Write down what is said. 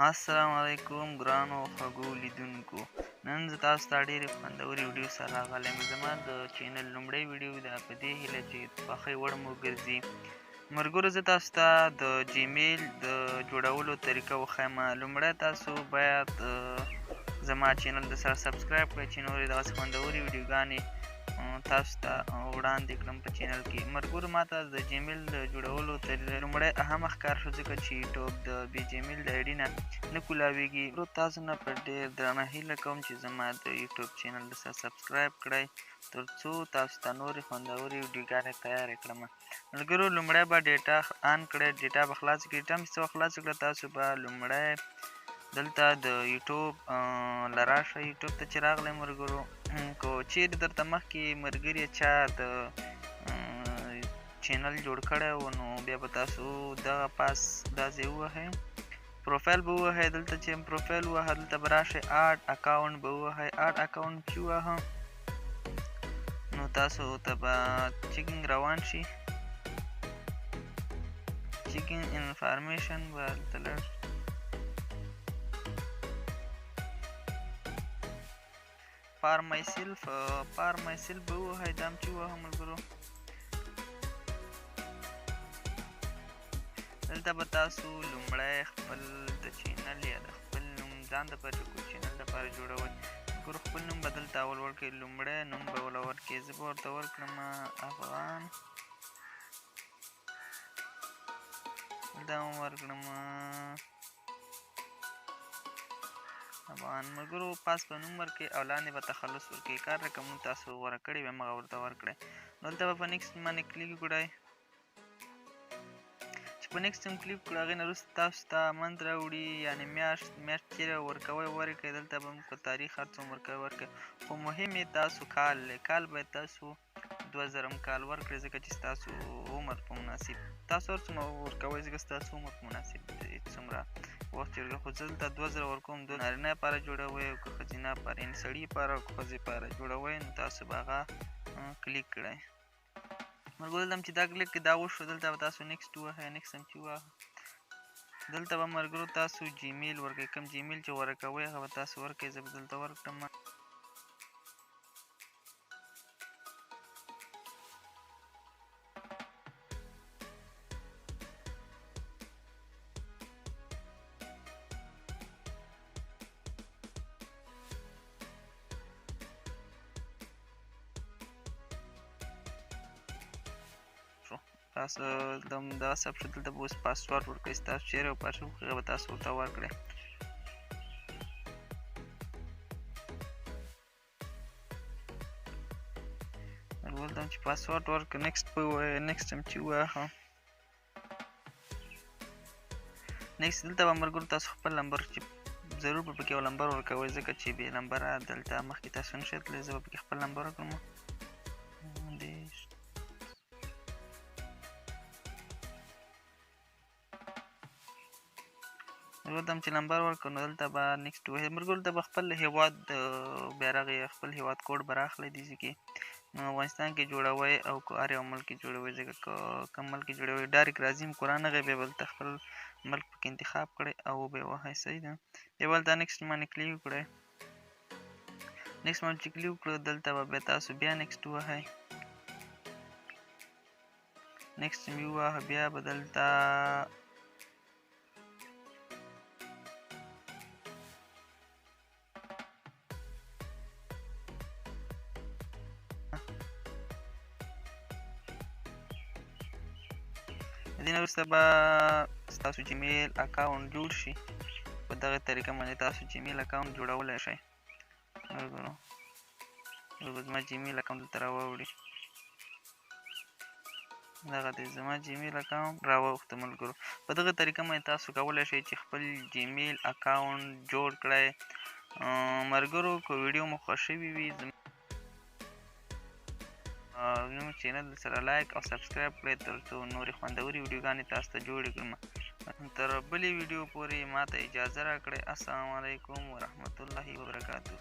السلام علیکم ګرانو خوږو لیدونکو. نن زه تاسو ته ډېرې خوندورې ویډیو سره راغلی یم. زما د چینل لومړۍ ویډیو ده په دې هیله چې د خوښۍ وړ مو ګرځي. ملګرو زه تاسو ته د جیمیل د جوړولو طریقه وښیم. لومړی تاسو باید زما چینل د سره سبسکرایب کړئ چې نورې دغسې خوندورې ویډیوګانې تاسو ته وړاندې کړم په چینل کې. ملګرو ما ته د جیمیل د جوړولو لومړی اهمه ښکار شو ځکه چې یوټیوب د بې جیمیل د آیډي نه کولاویږي. تاسو نه په ډېر درنه هیله کوم چې زما د یوټیوب چینل د سره سبسکرایب کړئ تر څو تاسو ته نورې خوندورې ویډیوګانې تیارې کړم. ملګرو لومړی به ډیټا آن کړئ، ډیټا به خلاصه کړئ. ډیټا مې څه وخت خلاصه کړه تاسو به لومړی دلته د یوټیوب له راشئ. یوټیوب ته چې راغلی ملګرو که چیرې درته مخکې ملګري چا د چینل جوړ کړی و نو بیا به تاسو دغه پاس دا ځای ووهئ، پروفایل به ووهئ. دلته چې پروفایل ووهه دلته به راشئ اډ اکاونټ به ووهئ. اډ اکاونټ چې ووهه نو تاسو ته به چیکینګ روان شي. چیکینګ انفارمیشن به دلته لاړ شي. فار مایسیلف به ووهئ. دا هم چې ووهه ملګرو دلته به تاسو لومړی خپل د چینل یا د خپل نوم ځان دپاره چې کوم چینل دپاره جوړوئ ملګرو خپل نوم به دلته اول ورکړئ. لومړی نوم به ورله ورکړئ. زه به ورته ورکړم افغان. دا هم ورکړم افغان. ملګرو پاس به نوم ورکړئ او لاندې به تخلص ورکړئ. کار رقمونه تاسو غوره کړي وي همغه ورته ورکړئ. نو دلته به په نیکسټ باندې کلیک وکړئ. چې په نیکسټ هم کلیک کړو هغې نه وروسته تاسو ته منت راوړي یعنې میاشت چیرې ورکوئ ورکړئ. دلته به په تاریخ هر څوم ورکوئ خو مهم یې تاسو کال دی. کال باید تاسو 2000 کال ورکړئ ځکه چې ستاسو عمر په مناسب تاسو هر څومره ورکوئ ځکه ستاسو عمر په مناسب دی څومره وخت جوړوي. خو زه دلته 2000 ورکوم. نارینه لپاره جوړوئ او که ښځینه لپاره یعنې سړي لپاره او که ښځې لپاره جوړوئ نو تاسو به هغه کلیک کړئ. ملګرو دلته هم چې دا کلیک دا وشو دلته به تاسو نیکسټ ووهئ. نیکسټ هم چې ووهه دلته به ملګرو تاسو جیمیل ورکړئ. کوم جیمیل چې غوره کوئ هغه به تاسو ورکړئ. زه به دلته ورکړم تاسو دغه ثبت شو. دلته به اوس پاسورډ ورکړئ. ستاسو چیرې یو پاسورډ هغه به تاسو ورته ورکړئ. دلته هم چې پاسورډ ورکړئ نیکسټ به ووایئ. نیکسټ هم چې ووهه نیکسټ دلته به ملګرو تاسو خپل نمبر چې ضرور به پکې یو نمبر ورکوئ ځکه چې بې نمبره دلته مخکې تاسو نشئ تللی. زه به پکې خپل نمبر ورکړم. ملګرو ته هم چې نمبر ورکړو نو دلته به نیکسټ ووهئ. ملګرو دلته به خپل هېواد بیرغ یې خپل هېواد کوډ به راخلئ دې کې نو افغانستان کې جوړوئ او که هر یو ملک کې جوړوئ ځکه که کوم ملک کې جوړوئ ډایرکټ راځي هم قرآن هغې بیا به دلته خپل ملک پکې انتخاب کړئ او وبه یې وهئ. صحیح ده. بیا به دلته نیکسټ باندې کلیک وکړئ. نیکسټ باندې چې کلیک وکړو دلته به بیا تاسو بیا نیکسټ ووهئ. نیکسټ مې ووهه بیا به دلته د دې نه وروسته به ستاسو جیمیل اکاونټ جوړ شي. په دغه طریقه باندې تاسو جیمیل اکاونټ جوړولی شئ. ملګرو زما جیمیل اکاونټ دلته راواوړي. دغه دی زما جیمیل اکاونټ راواوښته ملګرو. په دغه طریقه باندې تاسو کولی شئ چې خپل جیمیل اکاونټ جوړ کړئ. ملګرو که ویډیو مو خوښ شوي وي زموږ چینل سره لایک او سبسکرایب کړئ تر څو نورې خوندورې ویډیوګانې تاسو ته جوړې کړم. تر بلې ویډیو پورې ما ته اجازه راکړئ. السلام علیکم ورحمة الله وبرکاته.